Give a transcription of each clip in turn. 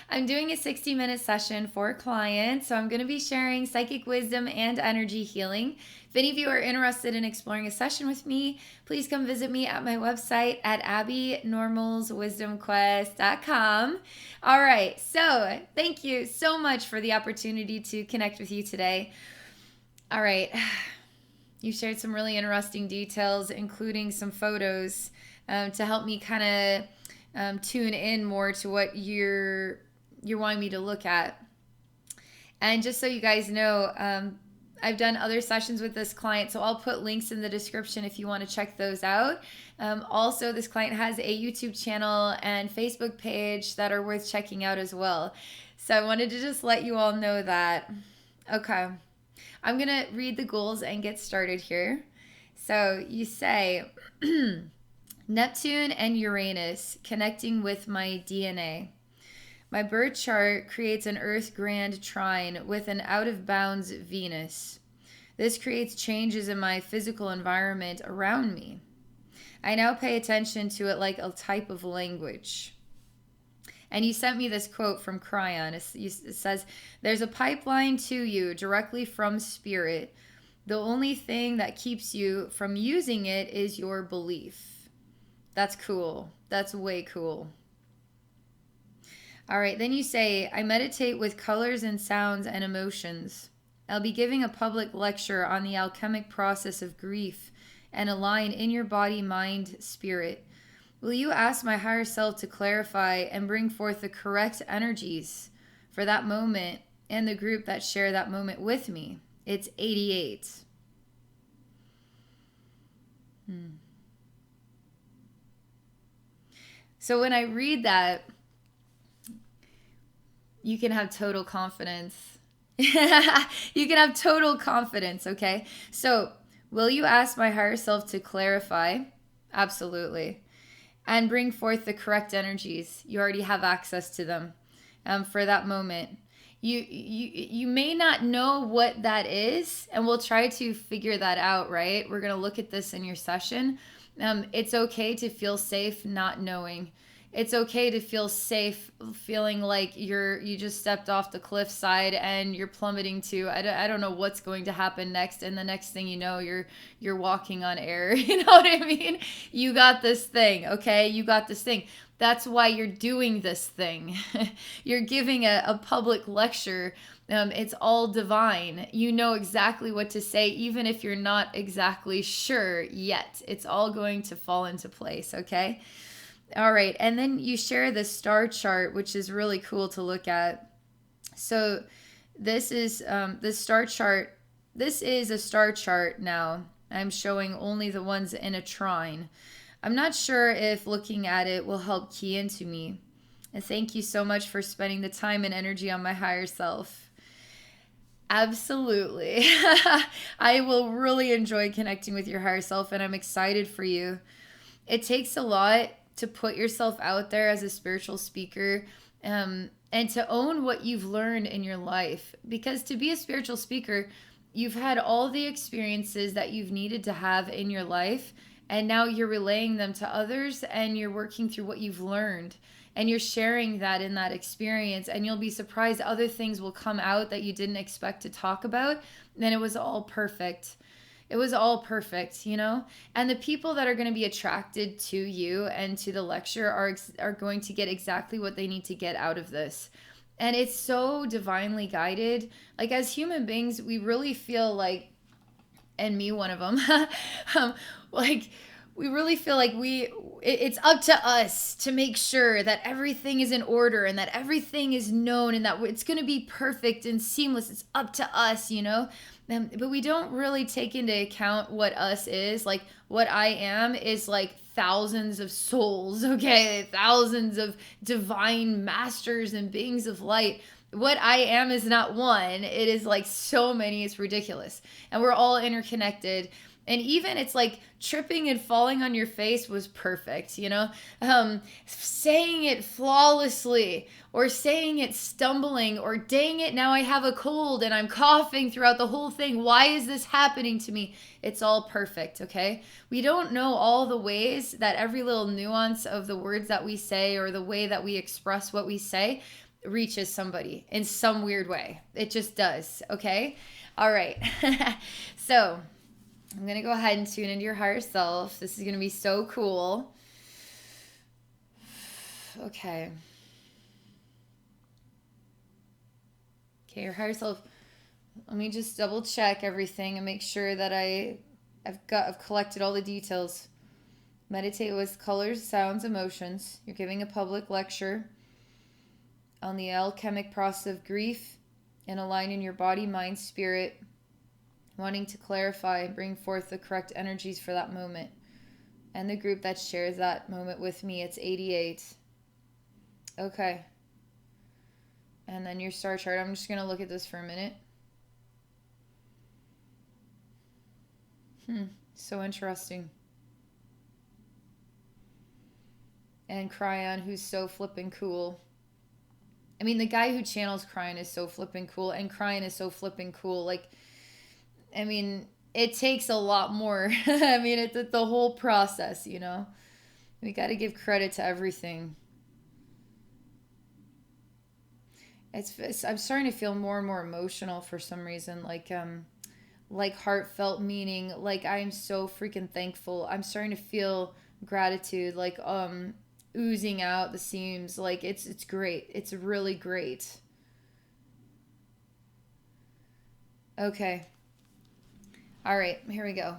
I'm doing a 60-minute session for clients. So I'm going to be sharing psychic wisdom and energy healing. If any of you are interested in exploring a session with me, please come visit me at my website at abbeynormalswisdomquest.com. All right. So thank you so much for the opportunity to connect with you today. All right. You shared some really interesting details, including some photos to help me kind of tune in more to what you're wanting me to look at. And just so you guys know, I've done other sessions with this client, so I'll put links in the description if you want to check those out. Also, this client has a YouTube channel and Facebook page that are worth checking out as well. So I wanted to just let you all know that. Okay. I'm going to read the goals and get started here. So you say, Neptune and Uranus connecting with my DNA. My birth chart creates an Earth grand trine with an out-of-bounds Venus. This creates changes in my physical environment around me. I now pay attention to it like a type of language. And you sent me this quote from Cryon. It says, there's a pipeline to you directly from spirit. The only thing that keeps you from using it is your belief. That's cool. That's way cool. All right, then you say, I meditate with colors and sounds and emotions. I'll be giving a public lecture on the alchemic process of grief and align in your body, mind, spirit. Will you ask my higher self to clarify and bring forth the correct energies for that moment and the group that share that moment with me? It's 88. So when I read that, you can have total confidence. You can have total confidence, okay? So will you ask my higher self to clarify? Absolutely. And bring forth the correct energies. You already have access to them for that moment. You may not know what that is, and we'll try to figure that out, right? We're going to look at this in your session. It's okay to feel safe not knowing. It's okay to feel safe feeling like you just stepped off the cliffside and you're plummeting to I don't know what's going to happen next, and the next thing you know you're walking on air. You know what I mean? You got this thing, okay? You got this thing. That's why you're doing this thing. You're giving a public lecture. It's all divine. You know exactly what to say, even if you're not exactly sure yet. It's all going to fall into place, okay? All right, and then you share the star chart, which is really cool to look at. So this is the star chart. This is a star chart now. I'm showing only the ones in a trine. I'm not sure if looking at it will help key into me. And thank you so much for spending the time and energy on my higher self. Absolutely. I will really enjoy connecting with your higher self, and I'm excited for you. It takes a lot to put yourself out there as a spiritual speaker, and to own what you've learned in your life. Because to be a spiritual speaker, you've had all the experiences that you've needed to have in your life, and now you're relaying them to others, and you're working through what you've learned, and you're sharing that in that experience, and you'll be surprised other things will come out that you didn't expect to talk about. And it was all perfect. It was all perfect, you know? And the people that are going to be attracted to you and to the lecture are going to get exactly what they need to get out of this. And it's so divinely guided. Like, as human beings, we really feel like, and me one of them, like, we really feel like it's up to us to make sure that everything is in order and that everything is known and that it's going to be perfect and seamless. It's up to us, you know? But we don't really take into account what us is. Like, what I am is like thousands of souls, okay? Thousands of divine masters and beings of light. What I am is not one. It is like so many. It's ridiculous. And we're all interconnected. And even it's like tripping and falling on your face was perfect, you know? Saying it flawlessly, or saying it stumbling, or dang it, now I have a cold and I'm coughing throughout the whole thing. Why is this happening to me? It's all perfect, okay? We don't know all the ways that every little nuance of the words that we say or the way that we express what we say, reaches somebody in some weird way. It just does. Okay. All right. So I'm going to go ahead and tune into your higher self. This is going to be so cool. Okay. Okay, your higher self. Let me just double check everything and make sure that I've collected all the details. Meditate with colors, sounds, emotions. You're giving a public lecture on the alchemic process of grief and aligning your body, mind, spirit, wanting to clarify and bring forth the correct energies for that moment. And the group that shares that moment with me, it's 88. Okay. And then your star chart. I'm just going to look at this for a minute. So interesting. And Cryon, who's so flippin' cool. I mean, the guy who channels Cryon is so flippin' cool, and Cryon is so flippin' cool. Like, I mean, it takes a lot more. I mean, it's the whole process, you know? We got to give credit to everything. I'm starting to feel more and more emotional for some reason, like heartfelt meaning, like I'm so freaking thankful. I'm starting to feel gratitude, like oozing out the seams. Like it's great. It's really great. Okay. All right, here we go.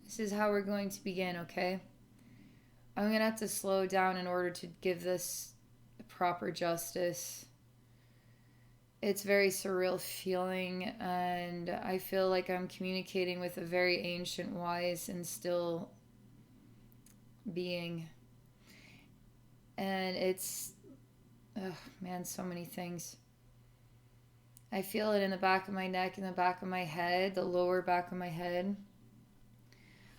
This is how we're going to begin, okay? I'm going to have to slow down in order to give this proper justice. It's very surreal feeling, and I feel like I'm communicating with a very ancient, wise, and still being. And it's, oh man, so many things. I feel it in the back of my neck, in the back of my head, the lower back of my head.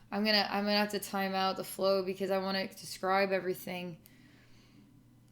I'm gonna have to time out the flow because I want to describe everything.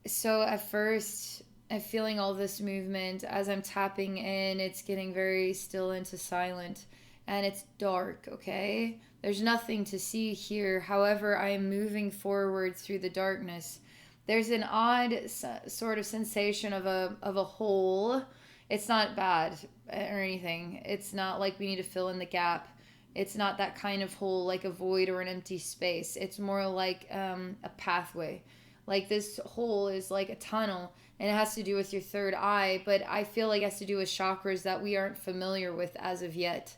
So at first, I'm feeling all this movement. As I'm tapping in, it's getting very still into silent, and it's dark, okay? There's nothing to see here. However, I am moving forward through the darkness. There's an odd sort of sensation of a hole. It's not bad or anything. It's not like we need to fill in the gap. It's not that kind of hole, like a void or an empty space. It's more like a pathway. Like this hole is like a tunnel, and it has to do with your third eye, but I feel like it has to do with chakras that we aren't familiar with as of yet.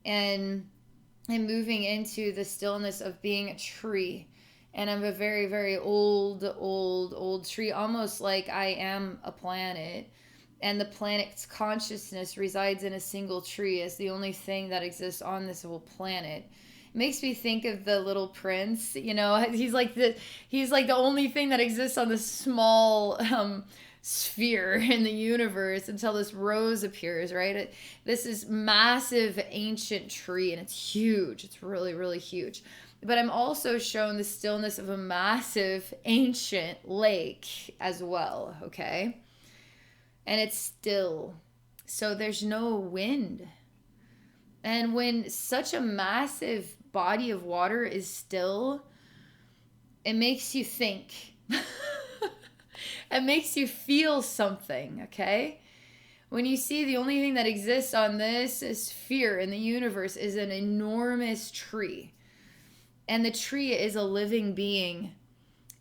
And I'm moving into the stillness of being a tree. And I'm a very, very old tree, almost like I am a planet. And the planet's consciousness resides in a single tree as the only thing that exists on this whole planet. It makes me think of the Little Prince. You know, he's like the only thing that exists on this small sphere in the universe until this rose appears, right? This is massive ancient tree, and it's huge. It's really, really huge. But I'm also shown the stillness of a massive ancient lake as well, okay? And it's still. So there's no wind. And when such a massive body of water is still, it makes you think. It makes you feel something, okay? When you see the only thing that exists on this sphere in the universe is an enormous tree. And the tree is a living being.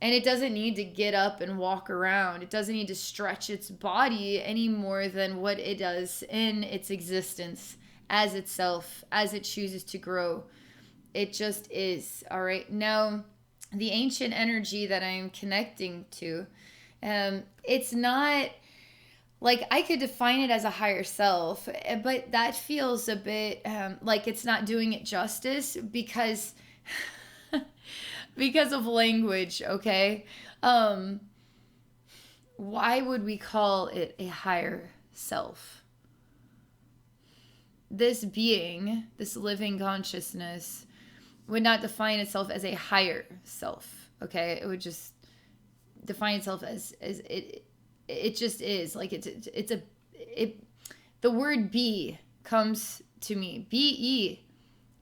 And it doesn't need to get up and walk around. It doesn't need to stretch its body any more than what it does in its existence as itself, as it chooses to grow. It just is, all right? Now, the ancient energy that I'm connecting to, it's not, like, I could define it as a higher self, but that feels a bit like it's not doing it justice because of language, okay? why would we call it a higher self? This being, this living consciousness, would not define itself as a higher self. Okay, it would just define itself as it just is. Like the word be comes to me. Be,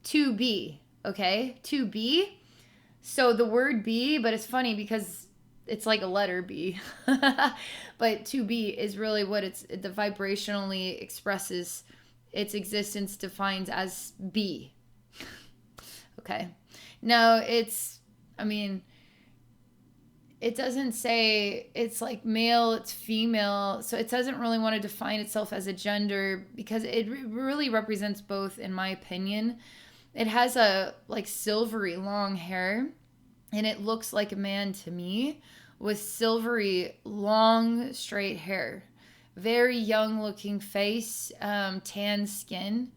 to be. Okay, to be. So the word be, but it's funny because it's like a letter B. But to be is really what the vibrationally expresses its existence, defines as be. Okay. Now I mean, it doesn't say it's like male, it's female. So it doesn't really want to define itself as a gender because it really represents both, in my opinion. It has a like silvery long hair and it looks like a man to me with silvery long straight hair. Very young looking face, tan skin.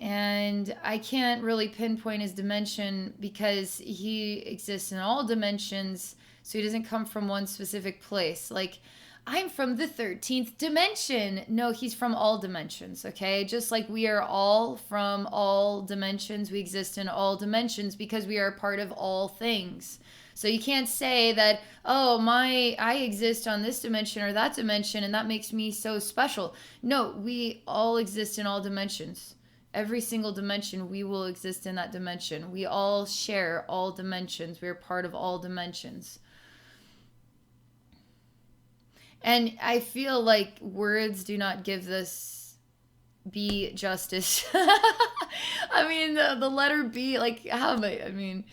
And I can't really pinpoint his dimension because he exists in all dimensions. So he doesn't come from one specific place. Like, I'm from the 13th dimension. No, he's from all dimensions, okay? Just like we are all from all dimensions. We exist in all dimensions because we are part of all things. So you can't say that, oh, I exist on this dimension or that dimension and that makes me so special. No, we all exist in all dimensions. Every single dimension, we will exist in that dimension. We all share all dimensions. We're part of all dimensions. And I feel like words do not give this B justice. I mean, the letter B, like, how am I mean,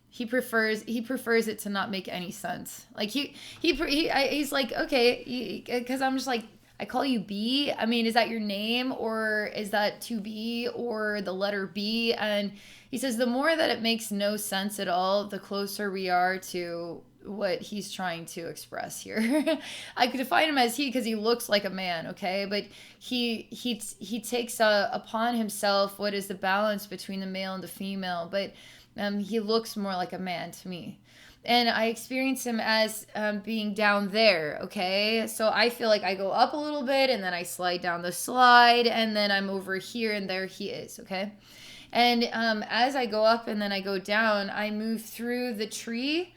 he prefers it to not make any sense. Like, he's like, okay, because I'm just like, I call you B. I mean, is that your name or is that to be or the letter B? And he says the more that it makes no sense at all, the closer we are to what he's trying to express here. I could define him as he because he looks like a man, okay? But he takes upon himself what is the balance between the male and the female. But he looks more like a man to me. And I experience him as being down there, okay? So I feel like I go up a little bit and then I slide down the slide and then I'm over here and there he is, okay? And as I go up and then I go down, I move through the tree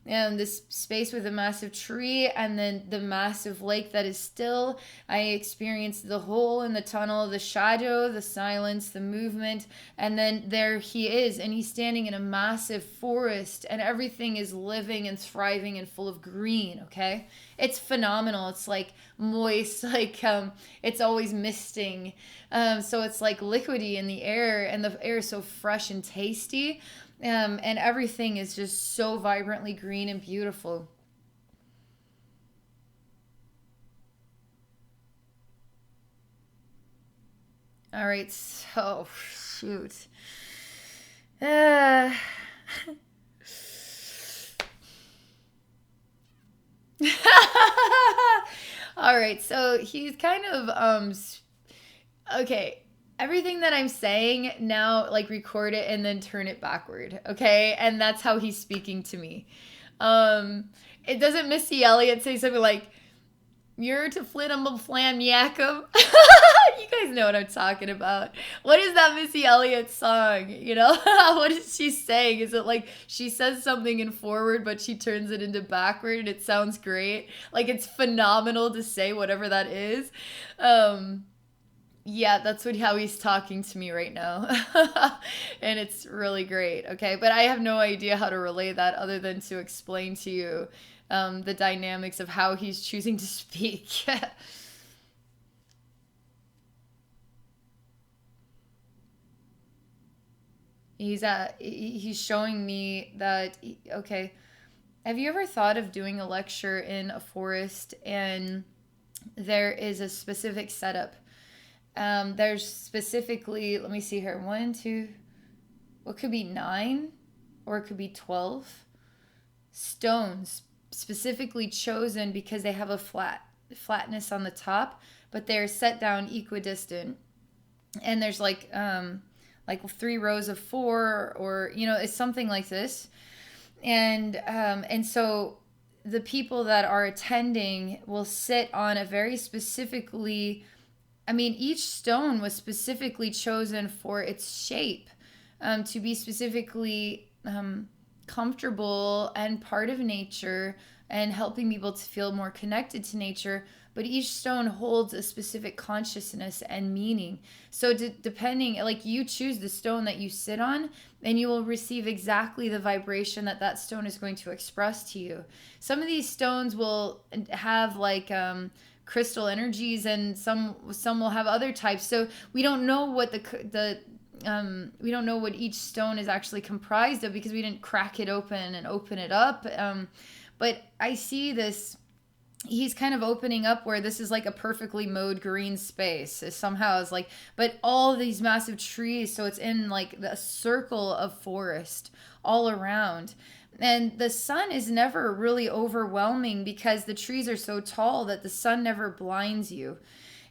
and this space with a massive tree and then the massive lake that is still. I experience the hole in the tunnel, the shadow, the silence, the movement, and then there he is and he's standing in a massive forest and everything is living and thriving and full of green, okay? It's phenomenal. It's like moist, like it's always misting, so it's like liquidy in the air and the air is so fresh and tasty. And everything is just so vibrantly green and beautiful. All right, so shoot. Uh... All right, so he's kind of okay. Everything that I'm saying now, like record it and then turn it backward, okay? And that's how he's speaking to me. It doesn't Missy Elliott say something like, "You're to flit 'em a flam yakkum." You guys know what I'm talking about. What is that Missy Elliott song? You know, what is she saying? Is it like she says something in forward, but she turns it into backward, and it sounds great? Like it's phenomenal to say whatever that is. Yeah, that's how he's talking to me right now. And it's really great, okay? But I have no idea how to relay that other than to explain to you the dynamics of how he's choosing to speak. He's showing me that, okay, have you ever thought of doing a lecture in a forest and there is a specific setup? There's specifically, let me see here, one, two, what could be 9 or it could be 12 stones specifically chosen because they have a flatness on the top, but they're set down equidistant. And there's like 3 rows of 4 or, you know, it's something like this. And so the people that are attending will sit on a very specifically, I mean, each stone was specifically chosen for its shape, to be specifically comfortable and part of nature and helping people to feel more connected to nature. But each stone holds a specific consciousness and meaning. So depending, like, you choose the stone that you sit on, and you will receive exactly the vibration that that stone is going to express to you. Some of these stones will have like crystal energies, and some will have other types. So we don't know what we don't know what each stone is actually comprised of, because we didn't crack it open and open it up. But I see this, he's kind of opening up where this is like a perfectly mowed green space. Somehow it's like, but all these massive trees, so it's in like the circle of forest all around. And the sun is never really overwhelming because the trees are so tall that the sun never blinds you.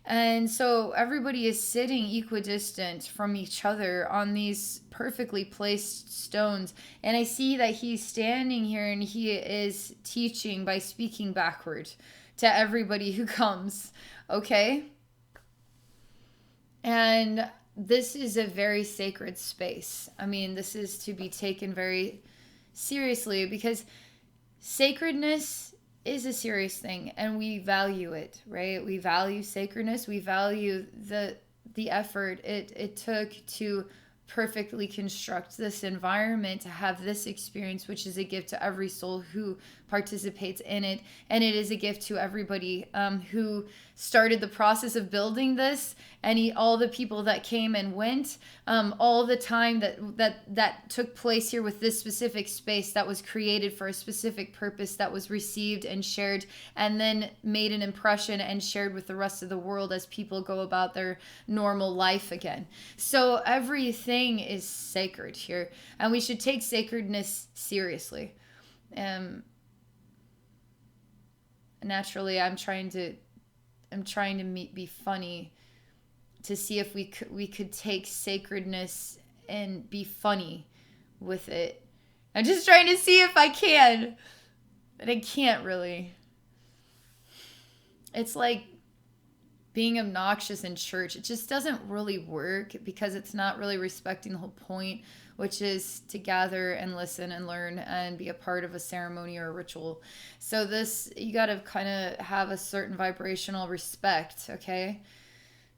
And so everybody is sitting equidistant from each other on these perfectly placed stones. And I see that he's standing here and he is teaching by speaking backward to everybody who comes. Okay? And this is a very sacred space. I mean, this is to be taken very seriously, because sacredness is a serious thing, and we value it, right? We value sacredness. We value the effort it took to perfectly construct this environment, to have this experience, which is a gift to every soul who participates in it. And it is a gift to everybody who started the process of building this, and all the people that came and went, all the time that took place here with this specific space that was created for a specific purpose, that was received and shared, and then made an impression and shared with the rest of the world as people go about their normal life again. So everything is sacred here, and we should take sacredness seriously. Naturally, I'm trying to be funny, to see if we could take sacredness and be funny with it. I'm just trying to see if I can, but I can't really. It's like being obnoxious in church. It just doesn't really work, because it's not really respecting the whole point, which is to gather and listen and learn and be a part of a ceremony or a ritual. So this, you got to kind of have a certain vibrational respect, okay?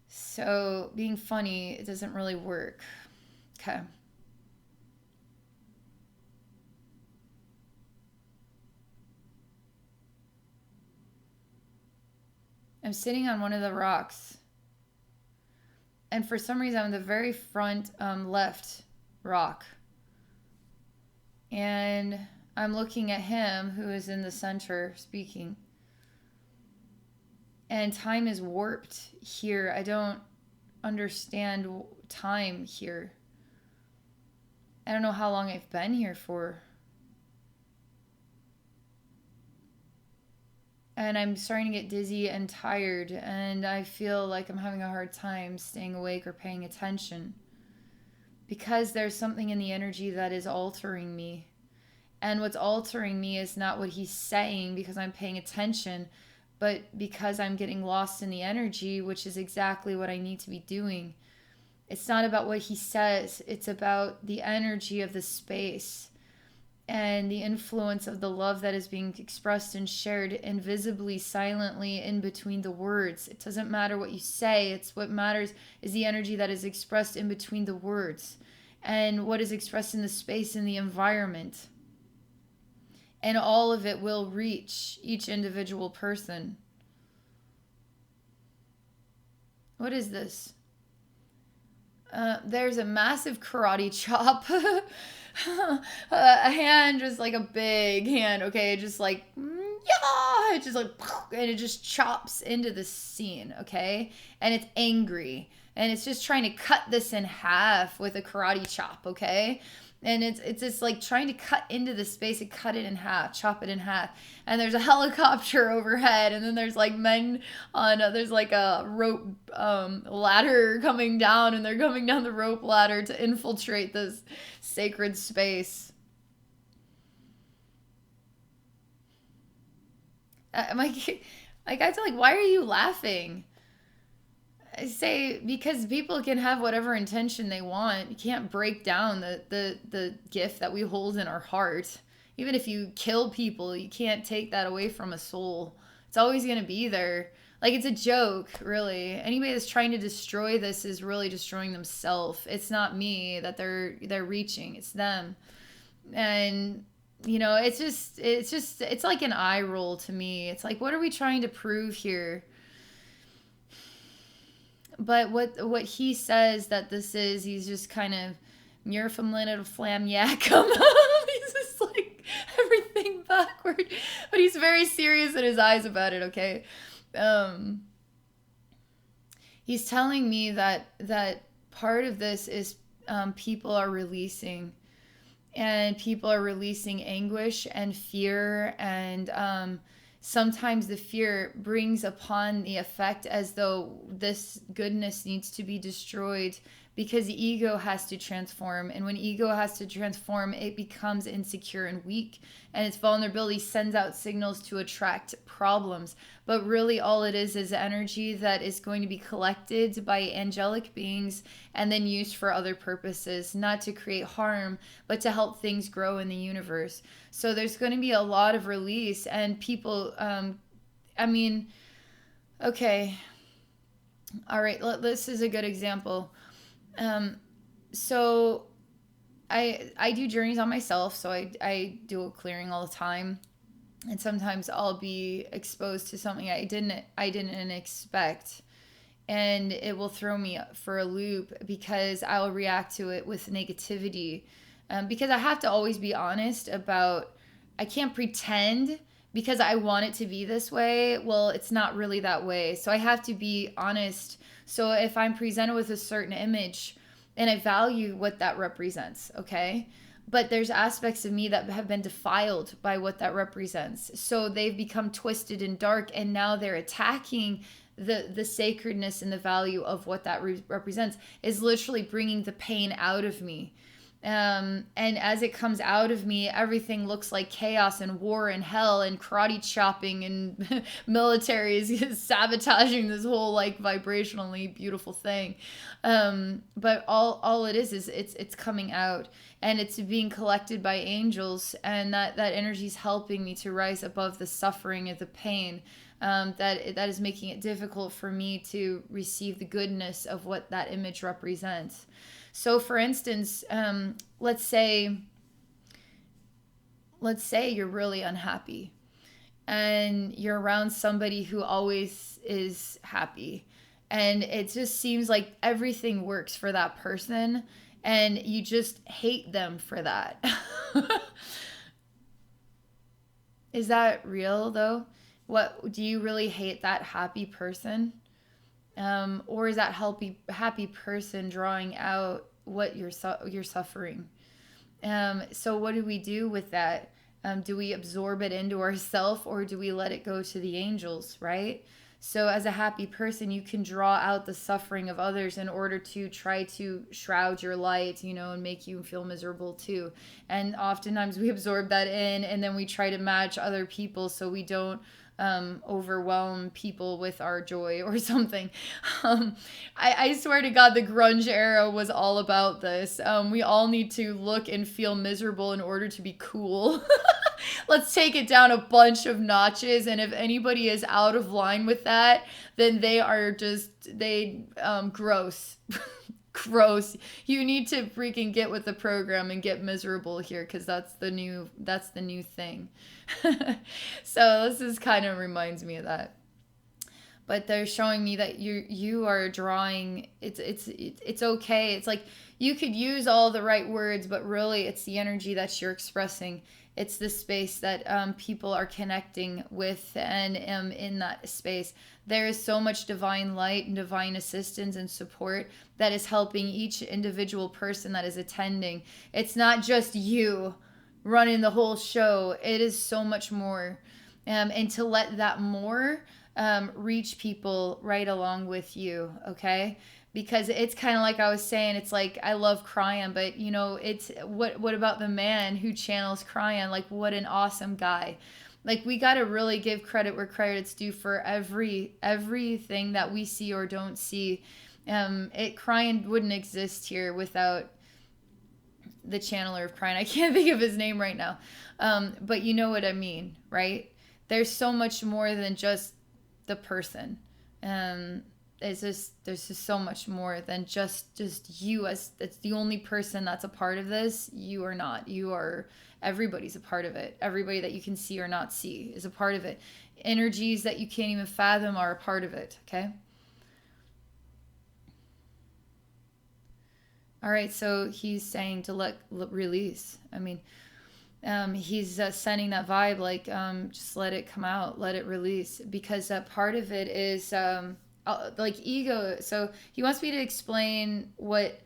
So being funny, it doesn't really work. Okay. I'm sitting on one of the rocks, and for some reason I'm the very front left rock, and I'm looking at him who is in the center speaking, and time is warped here. I don't understand time here. I don't know how long I've been here for. And I'm starting to get dizzy and tired, and I feel like I'm having a hard time staying awake or paying attention, because there's something in the energy that is altering me. And what's altering me is not what he's saying because I'm paying attention, but because I'm getting lost in the energy, which is exactly what I need to be doing. It's not about what he says, it's about the energy of the space and the influence of the love that is being expressed and shared invisibly, silently, in between the words. It doesn't matter what you say. It's what matters is the energy that is expressed in between the words, and what is expressed in the space and the environment. And all of it will reach each individual person. What is this? There's a massive karate chop. A hand, just like a big hand, okay, just like, yeah, it just like, and it just chops into the scene, okay, and it's angry, and it's just trying to cut this in half with a karate chop, okay, and it's just like trying to cut into the space and cut it in half, chop it in half. And there's a helicopter overhead, and then there's like men on there's like a rope ladder coming down, and they're coming down the rope ladder to infiltrate this sacred space. my guys are like, why are you laughing? I say, because people can have whatever intention they want. You can't break down the gift that we hold in our heart. Even if you kill people, you can't take that away from a soul. It's always going to be there. Like, it's a joke, really. Anybody that's trying to destroy this is really destroying themselves. It's not me that they're reaching. It's them. And it's like an eye roll to me. It's like, what are we trying to prove here? But what he says that this is, he's just kind of, you're from little flam yakkum. He's just like everything backward, but he's very serious in his eyes about it. Okay, he's telling me that part of this is people are releasing, and people are releasing anguish and fear, and sometimes the fear brings upon the effect as though this goodness needs to be destroyed because ego has to transform. And when ego has to transform, it becomes insecure and weak, and its vulnerability sends out signals to attract problems. But really all it is energy that is going to be collected by angelic beings and then used for other purposes, not to create harm, but to help things grow in the universe. So there's going to be a lot of release, and people, okay, all right, this is a good example. So I do journeys on myself, so I do a clearing all the time, and sometimes I'll be exposed to something I didn't expect, and it will throw me for a loop because I'll react to it with negativity, because I have to always be honest about, I can't pretend because I want it to be this way. Well, it's not really that way, so I have to be honest. So if I'm presented with a certain image and I value what that represents, okay? But there's aspects of me that have been defiled by what that represents. So they've become twisted and dark, and now they're attacking the sacredness and the value of what that represents, is literally bringing the pain out of me. And as it comes out of me, everything looks like chaos and war and hell and karate chopping, and military is sabotaging this whole like vibrationally beautiful thing. But all it is it's coming out, and it's being collected by angels, and that energy is helping me to rise above the suffering and the pain. That is making it difficult for me to receive the goodness of what that image represents. So for instance, let's say you're really unhappy and you're around somebody who always is happy, and it just seems like everything works for that person, and you just hate them for that. Is that real though? What do you really hate, that happy person? Or is that happy person drawing out what you're suffering? So what do we do with that? Do we absorb it into ourselves, or do we let it go to the angels, right? So as a happy person, you can draw out the suffering of others in order to try to shroud your light, and make you feel miserable too. And oftentimes we absorb that in, and then we try to match other people so we don't overwhelm people with our joy or something. I swear to God, the grunge era was all about this. We all need to look and feel miserable in order to be cool. Let's take it down a bunch of notches, and if anybody is out of line with that, then they are gross. Gross. You need to freaking get with the program and get miserable here, because that's the new thing. So this is kind of reminds me of that. But they're showing me that you are drawing, it's okay. It's like you could use all the right words, but really it's the energy that you're expressing. It's the space that people are connecting with, and in that space there is so much divine light and divine assistance and support that is helping each individual person that is attending. It's not just you running the whole show. It is so much more, and to let that more reach people right along with you, okay? Because it's kind of like I was saying, it's like I love Cryon, but it's what about the man who channels Cryon? Like, what an awesome guy. Like, we got to really give credit where credit's due for everything that we see or don't see. Crying wouldn't exist here without the channeler of crying. I can't think of his name right now. But you know what I mean, right? There's so much more than just the person. There's just so much more than just you, as it's the only person that's a part of this. You are not. You are, everybody's a part of it. Everybody that you can see or not see is a part of it. Energies that you can't even fathom are a part of it, okay? All right, so he's saying to let release. I mean, he's sending that vibe, like, just let it come out, let it release, because part of it is like ego. So he wants me to explain what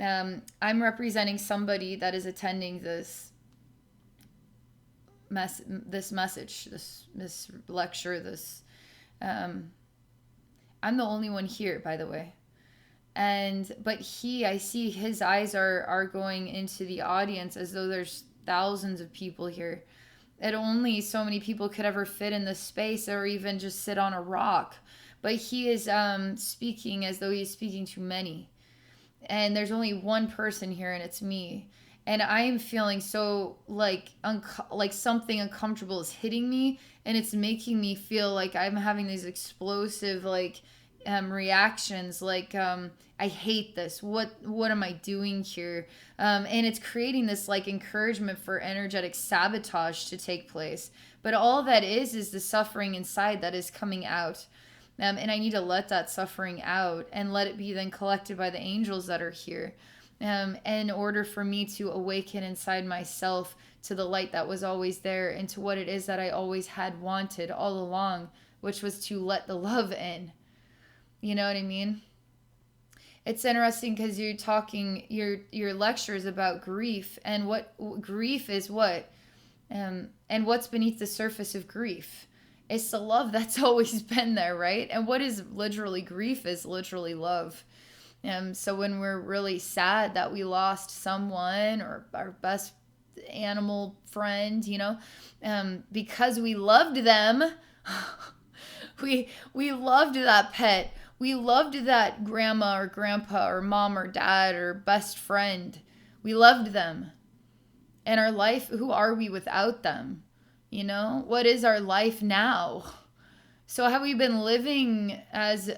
I'm representing somebody that is attending this message, this lecture, this. I'm the only one here, by the way. But I see his eyes are going into the audience as though there's thousands of people here. And only so many people could ever fit in this space or even just sit on a rock. But he is speaking as though he's speaking to many. And there's only one person here, and it's me. And I am feeling so like something uncomfortable is hitting me, and it's making me feel like I'm having these explosive reactions, like I hate this. What am I doing here? And it's creating this like encouragement for energetic sabotage to take place. But all that is the suffering inside that is coming out. And I need to let that suffering out and let it be then collected by the angels that are here. In order for me to awaken inside myself to the light that was always there and to what it is that I always had wanted all along, which was to let the love in. You know what I mean? It's interesting because you're talking your lectures about grief, and what grief is, and what's beneath the surface of grief. It's the love that's always been there, right? And what is literally grief is literally love. So when we're really sad that we lost someone or our best animal friend, because we loved them, we loved that pet. We loved that grandma or grandpa or mom or dad or best friend. We loved them. And our life, who are we without them? What is our life now? So have we been living as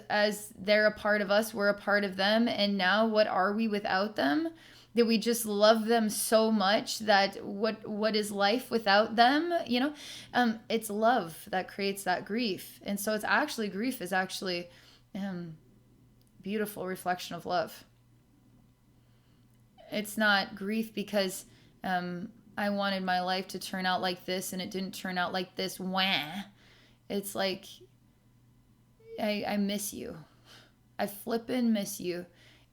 they're a part of us, we're a part of them, and now what are we without them? That we just love them so much that what is life without them? It's love that creates that grief. And so grief is actually beautiful reflection of love. It's not grief because I wanted my life to turn out like this and it didn't turn out like this. Wah. It's like I miss you. I flippin' miss you.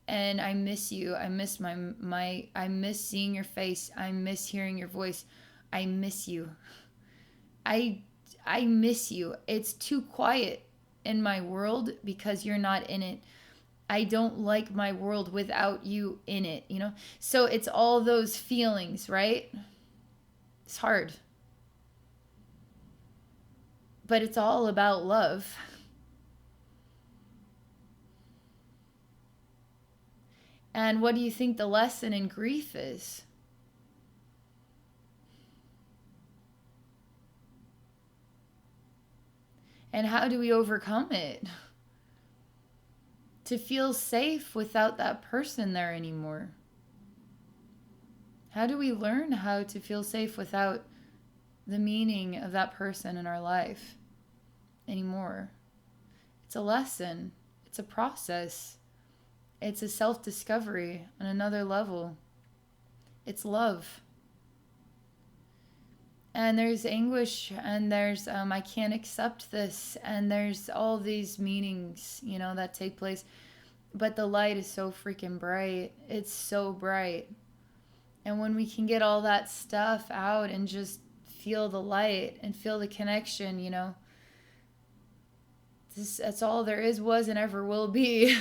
And I miss you. I miss I miss seeing your face. I miss hearing your voice. I miss you. I miss you. It's too quiet in my world because you're not in it. I don't like my world without you in it, So it's all those feelings, right? It's hard. But it's all about love. And what do you think the lesson in grief is? And how do we overcome it? To feel safe without that person there anymore. How do we learn how to feel safe without the meaning of that person in our life anymore? It's a lesson. It's a process. It's a self-discovery on another level. It's love. And there's anguish, and there's I can't accept this, and there's all these meanings, that take place. But the light is so freaking bright. It's so bright. And when we can get all that stuff out and just feel the light and feel the connection, that's all there is, was, and ever will be.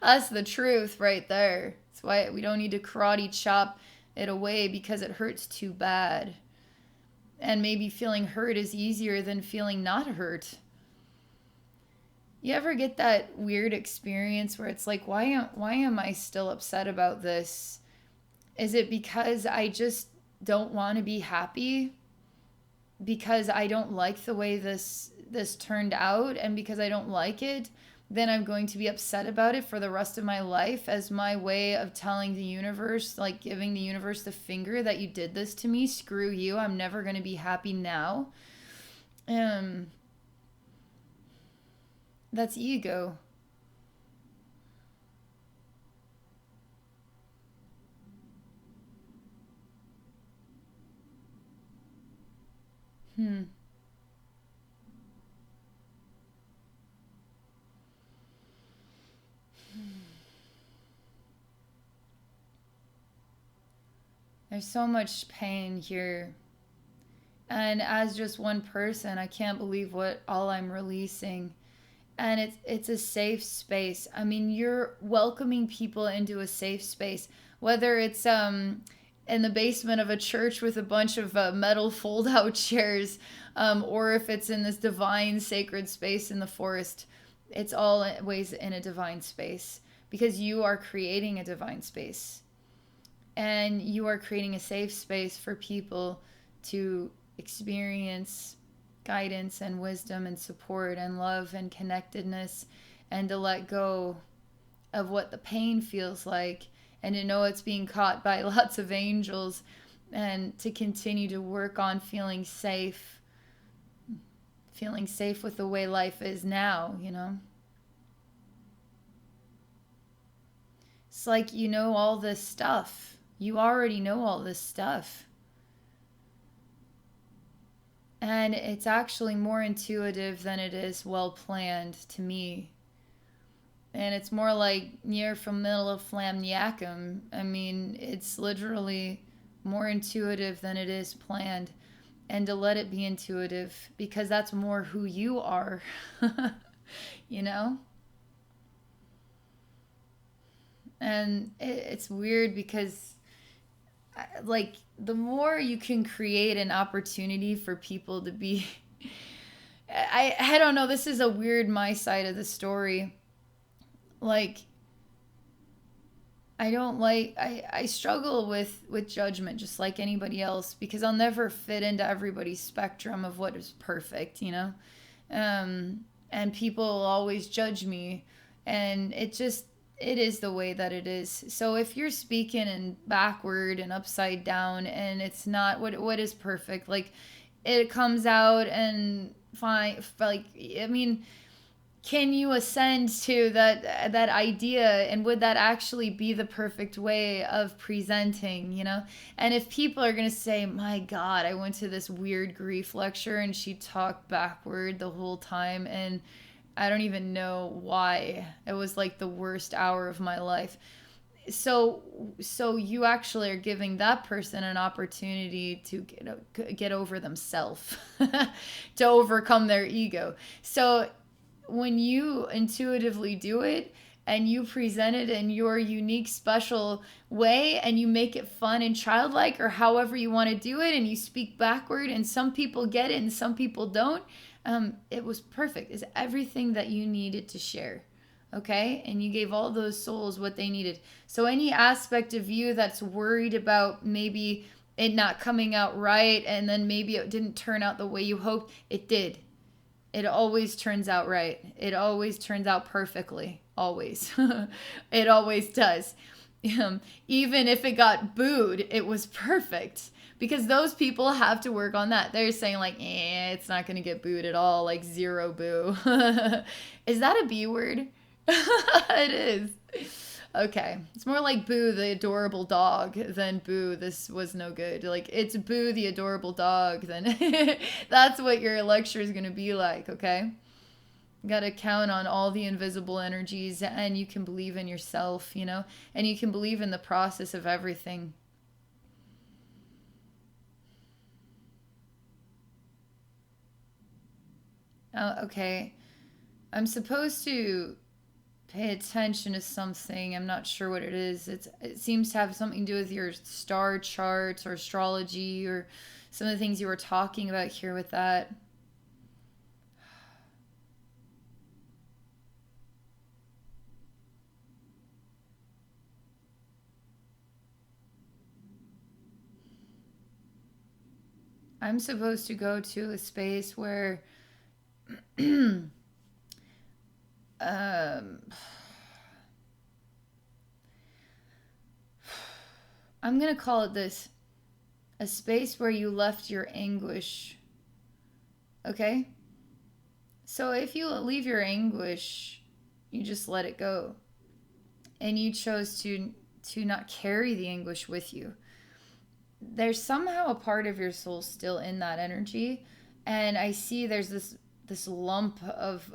That's the truth right there. That's why we don't need to karate chop it away because it hurts too bad. And maybe feeling hurt is easier than feeling not hurt. You ever get that weird experience where it's like, why am I still upset about this? Is it because I just don't want to be happy? Because I don't like the way this turned out, and because I don't like it, then I'm going to be upset about it for the rest of my life as my way of telling the universe, like giving the universe the finger that you did this to me. Screw you. I'm never going to be happy now. Um that's ego. Hmm. There's so much pain here. And as just one person, I can't believe what all I'm releasing. And it's a safe space. I mean, you're welcoming people into a safe space, whether it's in the basement of a church with a bunch of metal fold out chairs, or if it's in this divine sacred space in the forest. It's always in a divine space because you are creating a divine space, and you are creating a safe space for people to experience guidance and wisdom and support and love and connectedness, and to let go of what the pain feels like, and to know it's being caught by lots of angels, and to continue to work on feeling safe with the way life is now, you know? It's like you know all this stuff. You already know all this stuff. And it's actually more intuitive than it is well planned to me. And it's more like near from middle of flamniacum. I mean, it's literally more intuitive than it is planned. And to let it be intuitive, because that's more who you are. You know? And it's weird because, like, the more you can create an opportunity for people to be. I don't know, this is a weird my side of the story. Like, I struggle with judgment just like anybody else, because I'll never fit into everybody's spectrum of what is perfect, you know? And people will always judge me, and it is the way that it is. So if you're speaking in backward and upside down, and it's not what is perfect, like, it comes out and fine, like, I mean, can you ascend to that idea, and would that actually be the perfect way of presenting, you know? And if people are going to say, my god, I went to this weird grief lecture and she talked backward the whole time, and I don't even know why, it was like the worst hour of my life. So you actually are giving that person an opportunity to get over themselves, to overcome their ego. So when you intuitively do it, and you present it in your unique, special way, and you make it fun and childlike, or however you want to do it, and you speak backward, and some people get it and some people don't, it was perfect. It's everything that you needed to share. Okay? And you gave all those souls what they needed. So any aspect of you that's worried about maybe it not coming out right, and then maybe it didn't turn out the way you hoped, it did. It always turns out right. It always turns out perfectly. Always. It always does. Even if it got booed, it was perfect. Because those people have to work on that. They're saying, like, it's not going to get booed at all. Like, zero boo. Is that a B word? It is. Okay. It's more like Boo the adorable dog than Boo this was no good. Like, it's Boo the adorable dog, then that's what your lecture is going to be like, okay? You got to count on all the invisible energies, and you can believe in yourself, you know? And you can believe in the process of everything. Okay. I'm supposed to pay attention to something. I'm not sure what it is. It seems to have something to do with your star charts or astrology or some of the things you were talking about here with that. I'm supposed to go to a space where um, I'm going to call it this, a space where you left your anguish. Okay? So if you leave your anguish, you just let it go. And you chose to not carry the anguish with you. There's somehow a part of your soul still in that energy, and I see there's this lump of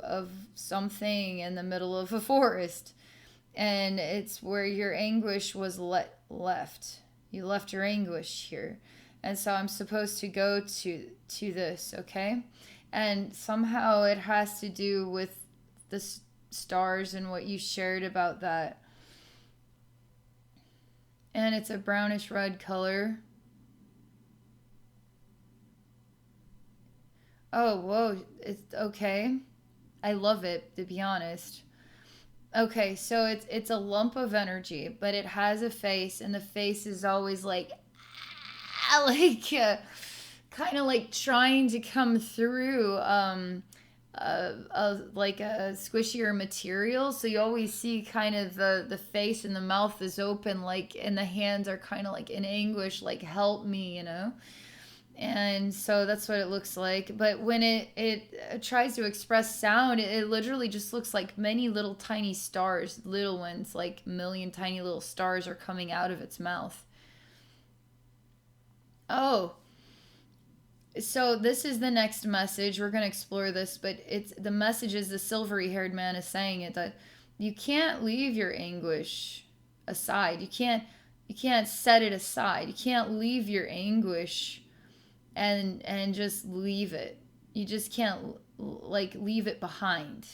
something in the middle of a forest, and it's where your anguish was left. You left your anguish here. And so I'm supposed to go to this, okay? And somehow it has to do with the stars and what you shared about that. And it's a brownish red color. Oh, whoa, it's okay. I love it, to be honest. Okay, so it's a lump of energy, but it has a face, and the face is always like, like kind of like trying to come through like a squishier material. So you always see kind of the face and the mouth is open, like, and the hands are kind of like in anguish, like help me, you know. And so that's what it looks like. But when it tries to express sound, it literally just looks like many little tiny stars, little ones, like million tiny little stars are coming out of its mouth. Oh, so this is the next message. We're going to explore this, but it's the message is the silvery haired man is saying it, that you can't leave your anguish aside. You can't set it aside. You can't leave your anguish and just leave it. You just can't like leave it behind.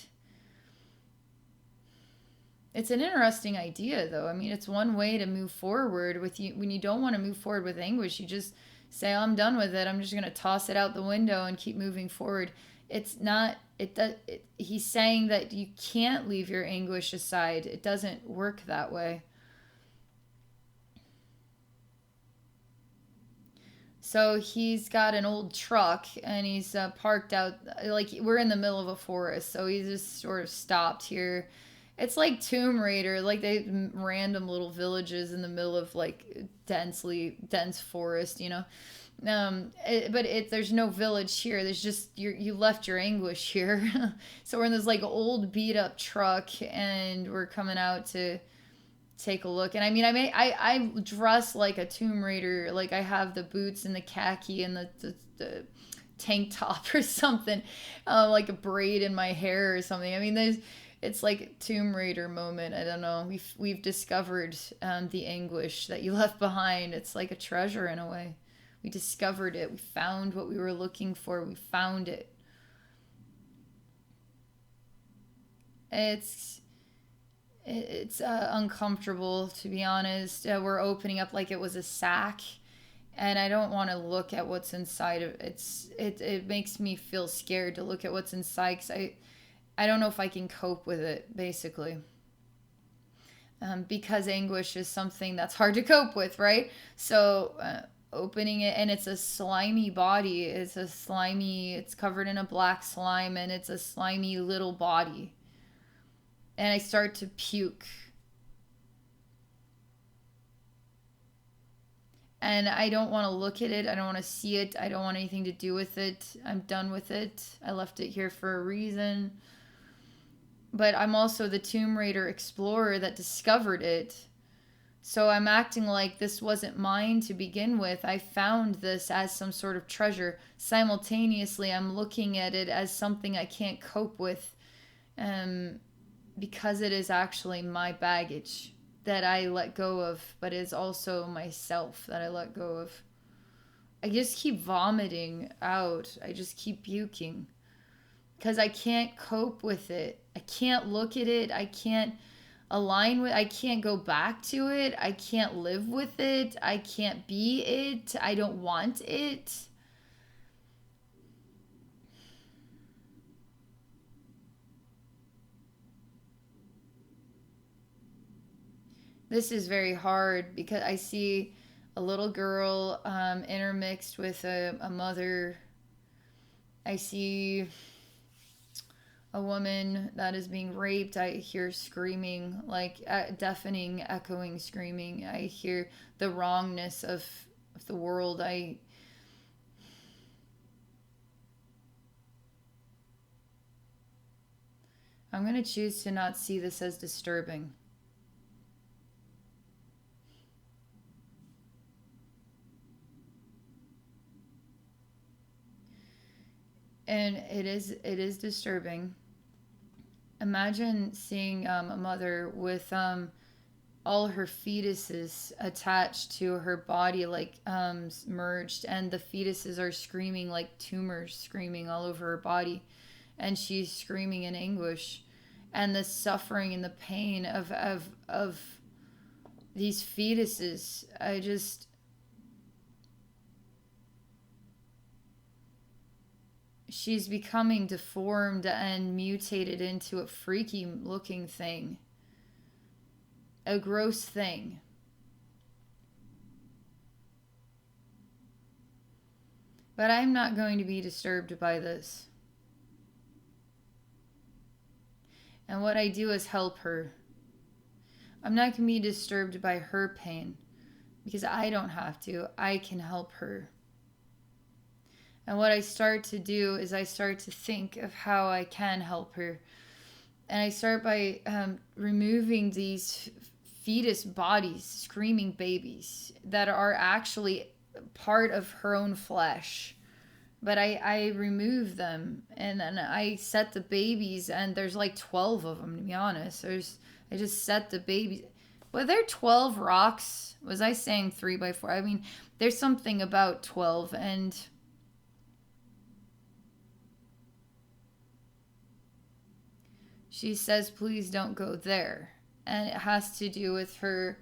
It's an interesting idea, though. I mean, it's one way to move forward with you when you don't want to move forward with anguish. You just say, oh, "I'm done with it. I'm just going to toss it out the window and keep moving forward." It's not. It does. He's saying that you can't leave your anguish aside. It doesn't work that way. So he's got an old truck and he's parked out, like we're in the middle of a forest. So he's just sort of stopped here. It's like Tomb Raider, like they random little villages in the middle of like dense forest, you know. There's no village here. There's just you left your anguish here. So we're in this like old beat up truck and we're coming out to take a look. And I mean, I dress like a Tomb Raider. Like I have the boots and the khaki and the tank top or something, like a braid in my hair or something. I mean, it's like a Tomb Raider moment. I don't know. We've discovered the anguish that you left behind. It's like a treasure in a way. We discovered it. We found what we were looking for. We found it. It's it's uncomfortable, to be honest. We're opening up like it was a sack, and I don't want to look at what's inside of it. It makes me feel scared to look at what's inside because I don't know if I can cope with it, basically. Because anguish is something that's hard to cope with, right? So opening it, and it's a slimy body. It's covered in a black slime, and it's a slimy little body. And I start to puke. And I don't want to look at it. I don't want to see it. I don't want anything to do with it. I'm done with it. I left it here for a reason. But I'm also the Tomb Raider explorer that discovered it. So I'm acting like this wasn't mine to begin with. I found this as some sort of treasure. Simultaneously, I'm looking at it as something I can't cope with, because it is actually my baggage that I let go of, but is also myself that I let go of. I just keep vomiting out. I just keep puking because I can't cope with it. I can't look at it. I can't align with, I can't go back to it. I can't live with it. I can't be it. I don't want it. This is very hard because I see a little girl intermixed with a mother. I see a woman that is being raped. I hear screaming, like deafening, echoing screaming. I hear the wrongness of the world. I'm going to choose to not see this as disturbing. And it is disturbing. Imagine seeing a mother with all her fetuses attached to her body, like merged, and the fetuses are screaming like tumors screaming all over her body, and she's screaming in anguish, and the suffering and the pain of these fetuses. She's becoming deformed and mutated into a freaky looking thing, a gross thing. But I'm not going to be disturbed by this. And what I do is help her. I'm not going to be disturbed by her pain because I don't have to. I can help her. And what I start to do is I start to think of how I can help her. And I start by removing these fetus bodies, screaming babies that are actually part of her own flesh. But I remove them, and then I set the babies, and there's like 12 of them, to be honest. I just set the babies. Were there 12 rocks? Was I saying 3 by 4? I mean, there's something about 12, and she says, please don't go there. And it has to do with her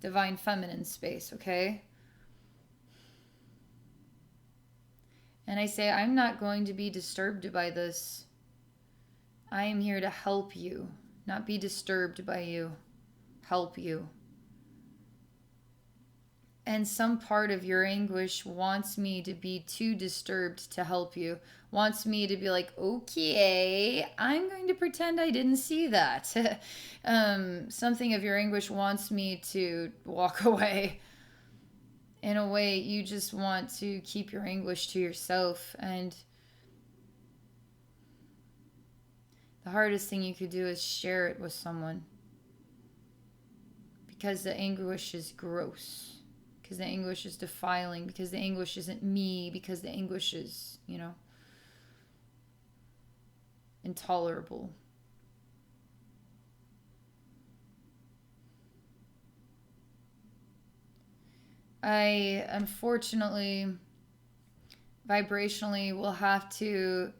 divine feminine space, okay? And I say, I'm not going to be disturbed by this. I am here to help you, not be disturbed by you. Help you. And some part of your anguish wants me to be too disturbed to help you. Wants me to be like, okay, I'm going to pretend I didn't see that. Something of your anguish wants me to walk away. In a way, you just want to keep your anguish to yourself. And the hardest thing you could do is share it with someone. Because the anguish is gross. Because the anguish is defiling. Because the anguish isn't me. Because the anguish is, intolerable. I unfortunately, vibrationally, will have to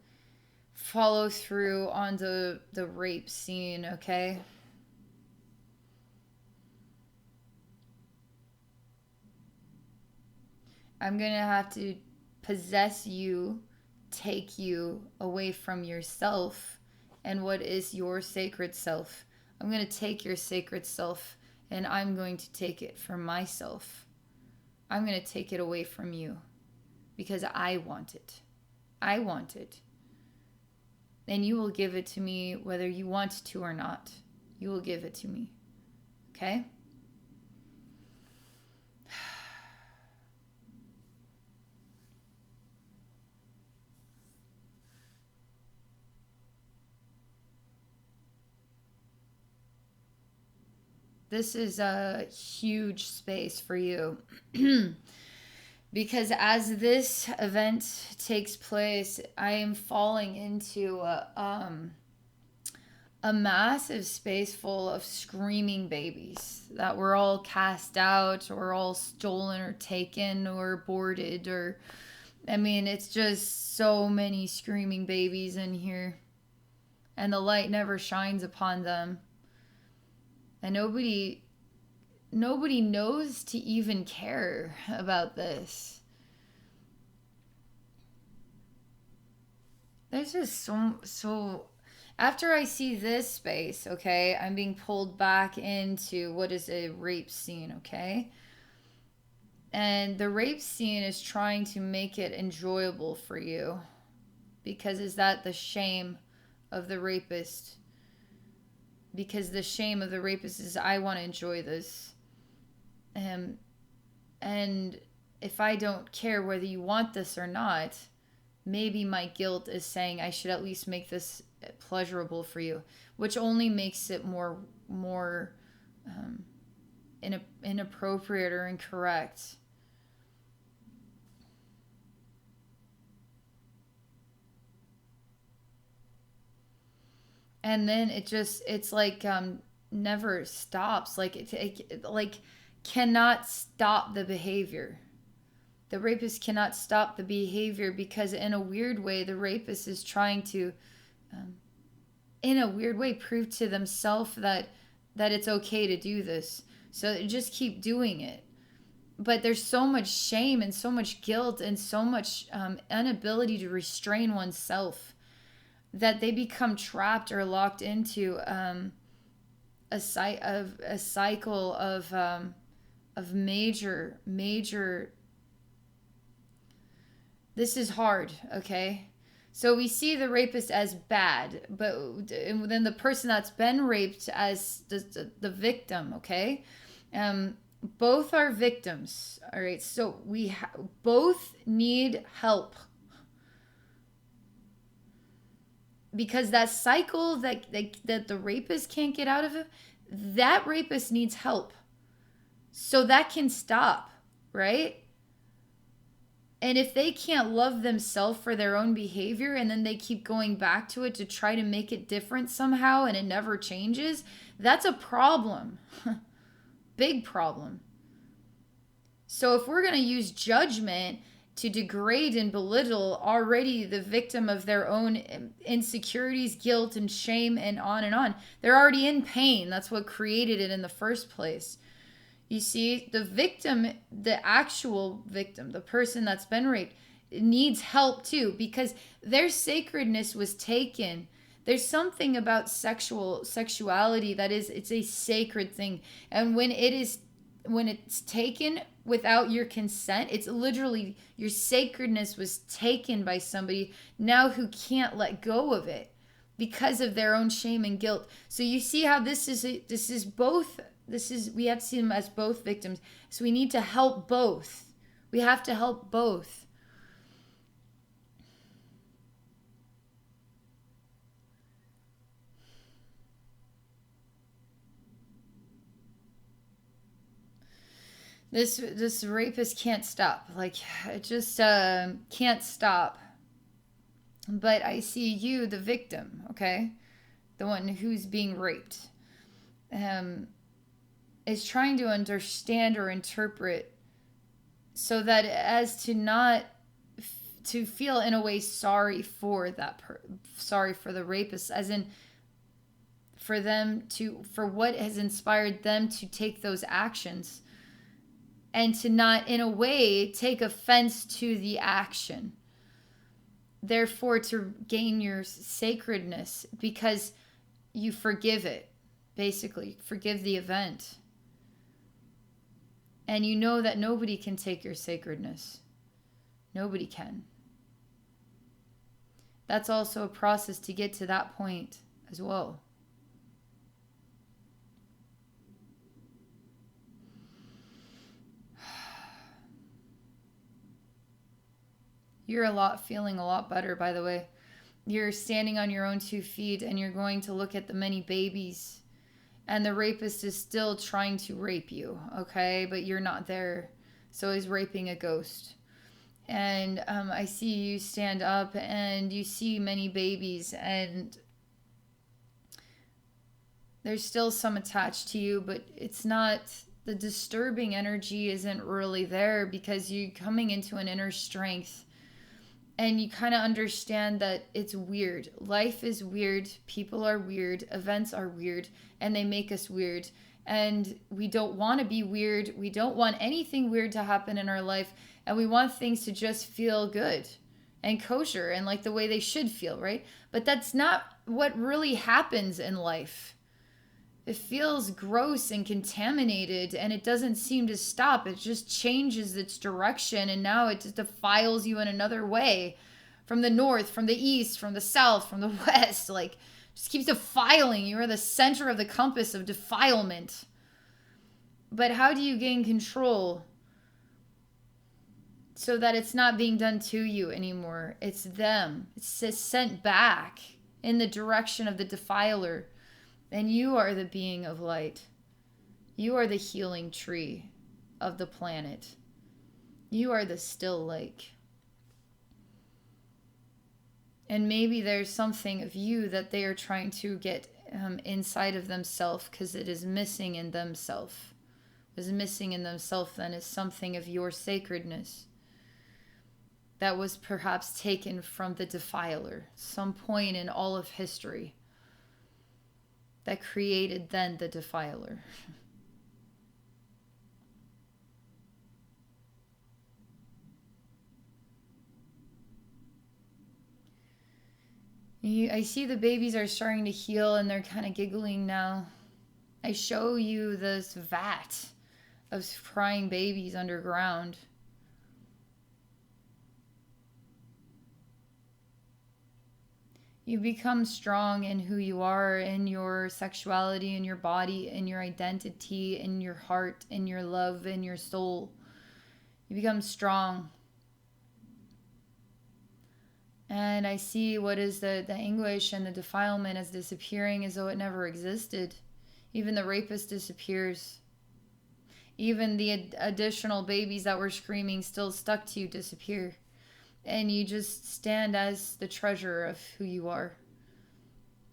follow through on the rape scene, okay? I'm gonna have to possess you, take you away from yourself and what is your sacred self. I'm gonna take your sacred self and I'm going to take it from myself. I'm going to take it away from you because I want it. I want it. And you will give it to me whether you want to or not. You will give it to me. Okay? This is a huge space for you. Because as this event takes place, I am falling into a massive space full of screaming babies that were all cast out or all stolen or taken or aborted, or I mean, it's just so many screaming babies in here. and the light never shines upon them. And nobody knows to even care about this. There's just so after I see this space, okay, I'm being pulled back into what is a rape scene, okay? And the rape scene is trying to make it enjoyable for you, because is that the shame of the rapist? Because the shame of the rapist is, I want to enjoy this. And if I don't care whether you want this or not, maybe my guilt is saying I should at least make this pleasurable for you, which only makes it more inappropriate or incorrect. And then it's like never stops. Like it like cannot stop the behavior. The rapist cannot stop the behavior, because in a weird way the rapist is trying to in a weird way prove to themselves that it's okay to do this. So they just keep doing it. But there's so much shame and so much guilt and so much inability to restrain oneself, that they become trapped or locked into a cycle of major. This is hard, okay? So we see the rapist as bad, but then the person that's been raped as the victim, okay? Both are victims, all right? So we both need help. Because that cycle that the rapist can't get out of it, that rapist needs help. So that can stop, right? And if they can't love themselves for their own behavior, and then they keep going back to it to try to make it different somehow, and it never changes, that's a problem. Big problem. So if we're going to use judgment to degrade and belittle already the victim of their own insecurities, guilt, and shame, and on, they're already in pain. That's what created it in the first place. You see, the victim, the actual victim, the person that's been raped, needs help too, because their sacredness was taken. There's something about sexuality that is, it's a sacred thing. And when it's taken without your consent, it's literally your sacredness was taken by somebody now who can't let go of it because of their own shame and guilt. So you see how this is both. We have to see them as both victims. So we need to help both. We have to help both. This rapist can't stop. Like, it just can't stop. But I see you, the victim, okay? The one who's being raped. Is trying to understand or interpret, so that as to not to feel in a way sorry for sorry for the rapist, as in for what has inspired them to take those actions, and to not in a way take offense to the action, therefore to gain your sacredness, because you forgive it, basically forgive the event. And you know that nobody can take your sacredness. Nobody can. That's also a process to get to that point as well. You're feeling a lot better, by the way. You're standing on your own 2 feet, and you're going to look at the many babies. And the rapist is still trying to rape you, okay? But you're not there. So he's raping a ghost. And I see you stand up, and you see many babies, and there's still some attached to you, but it's not, the disturbing energy isn't really there, because you're coming into an inner strength. And you kind of understand that it's weird. Life is weird. People are weird. Events are weird. And they make us weird. And we don't want to be weird. We don't want anything weird to happen in our life. And we want things to just feel good and kosher and like the way they should feel, right? But that's not what really happens in life. It feels gross and contaminated, and it doesn't seem to stop. It just changes its direction, and now it just defiles you in another way, from the north, from the east, from the south, from the west. Like, just keeps defiling. You are the center of the compass of defilement. But how do you gain control so that it's not being done to you anymore? It's them. It's sent back in the direction of the defiler. And you are the being of light. You are the healing tree of the planet. You are the still lake. And maybe there's something of you that they are trying to get inside of themselves, because it is missing in themselves. What is missing in themselves then is something of your sacredness that was perhaps taken from the defiler, some point in all of history that created then the defiler. I see the babies are starting to heal and they're kind of giggling now. I show you this vat of crying babies underground. You become strong in who you are, in your sexuality, in your body, in your identity, in your heart, in your love, in your soul. You become strong. And I see what is the anguish and the defilement as disappearing as though it never existed. Even the rapist disappears. Even the additional babies that were screaming still stuck to you disappear. And you just stand as the treasure of who you are.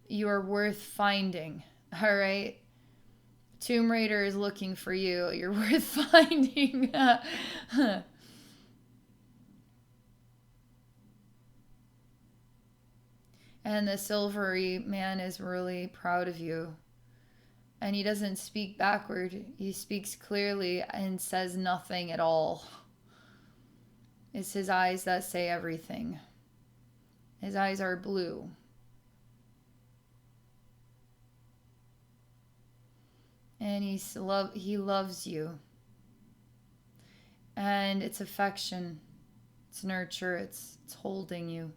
You are worth finding, all right? Tomb Raider is looking for you. You're worth finding. And the silvery man is really proud of you. And he doesn't speak backward. He speaks clearly and says nothing at all. It's his eyes that say everything. His eyes are blue. And he loves you. And it's affection. It's nurture. It's holding you.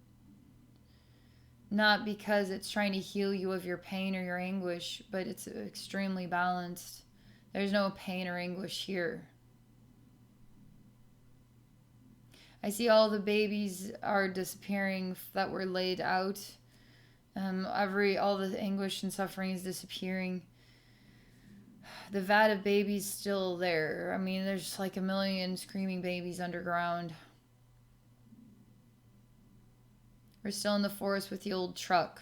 Not because it's trying to heal you of your pain or your anguish, but it's extremely balanced. There's no pain or anguish here. I see all the babies are disappearing that were laid out. All the anguish and suffering is disappearing. The vat of babies still there. I mean, there's like 1 million screaming babies underground. We're still in the forest with the old truck.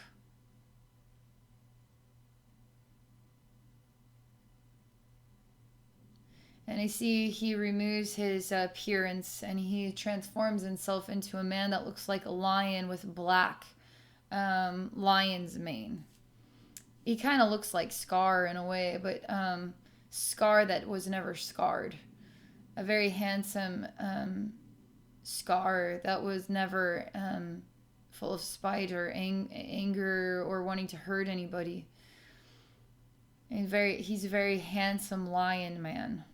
And I see he removes his appearance and he transforms himself into a man that looks like a lion with black lion's mane. He kind of looks like Scar in a way, but Scar that was never scarred. A very handsome Scar that was never full of spite or anger or wanting to hurt anybody. And he's a very handsome lion man.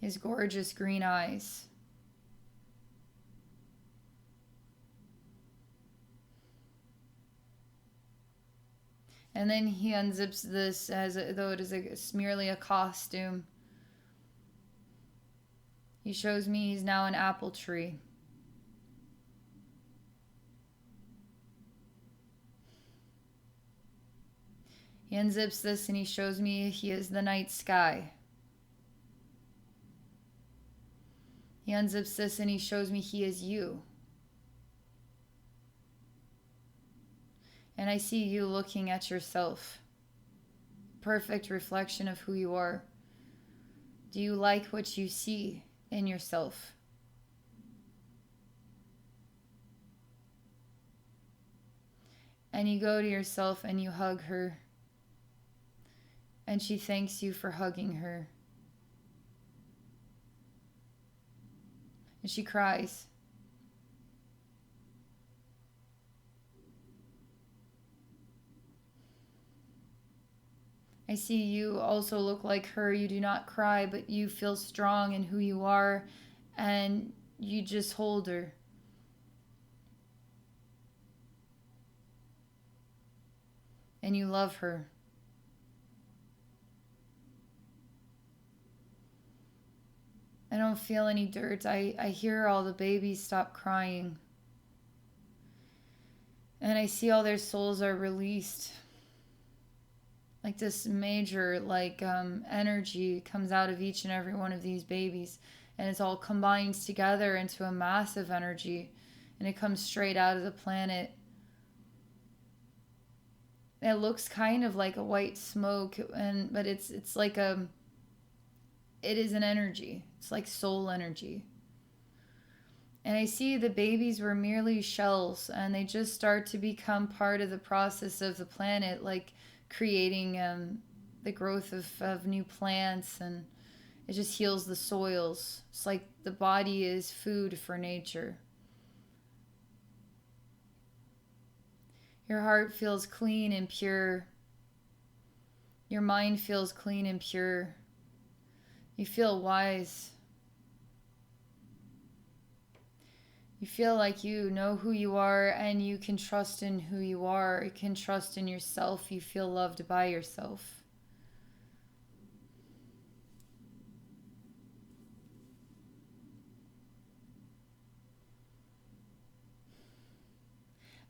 His gorgeous green eyes. And then he unzips this as though it is merely a costume. He shows me he's now an apple tree. He unzips this and he shows me he is the night sky. He unzips this and he shows me he is you. And I see you looking at yourself. Perfect reflection of who you are. Do you like what you see in yourself? And you go to yourself and you hug her. And she thanks you for hugging her. And she cries. I see you also look like her. You do not cry, but you feel strong in who you are, and you just hold her. And you love her. I don't feel any dirt. I hear all the babies stop crying. And I see all their souls are released. Like this major energy comes out of each and every one of these babies, and it's all combined together into a massive energy, and it comes straight out of the planet. It looks kind of like a white smoke, but it is an energy. It's like soul energy. And I see the babies were merely shells, and they just start to become part of the process of the planet, like creating the growth of new plants, and it just heals the soils. It's like the body is food for nature. Your heart feels clean and pure. Your mind feels clean and pure. You feel wise. You feel like you know who you are, and you can trust in who you are. You can trust in yourself. You feel loved by yourself.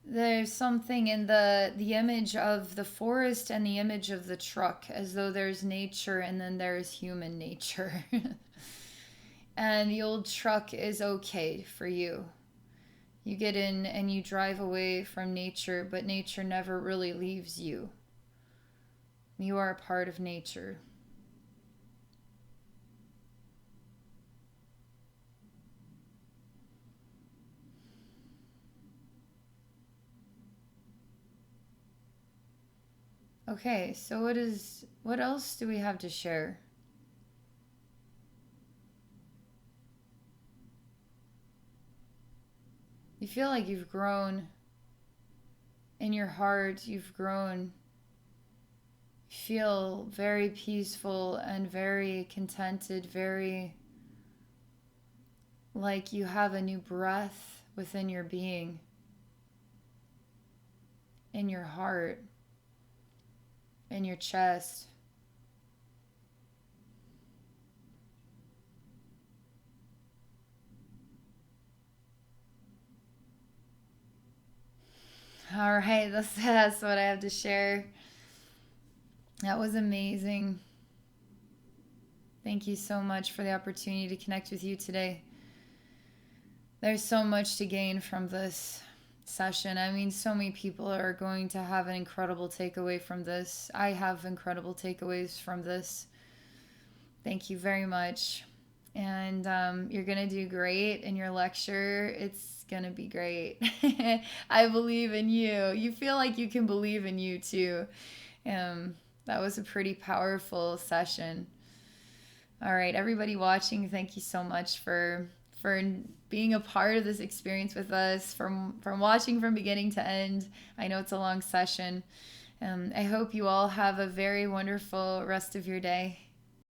There's something in the image of the forest and the image of the truck, as though there's nature and then there's human nature. And the old truck is okay for you. You get in and you drive away from nature, but nature never really leaves you. You are a part of nature. Okay, so what else do we have to share? You feel like you've grown in your heart. You've grown. You feel very peaceful and very contented, very like you have a new breath within your being, in your heart, in your chest. All right, that's what I have to share. That was amazing. Thank you so much for the opportunity to connect with you today. There's so much to gain from this session. I mean, so many people are going to have an incredible takeaway from this. I have incredible takeaways from this. Thank you very much. And you're going to do great in your lecture. It's going to be great. I believe in you. You feel like you can believe in you too. That was a pretty powerful session. All right, everybody watching, thank you so much for being a part of this experience with us, from watching from beginning to end. I know it's a long session. I hope you all have a very wonderful rest of your day.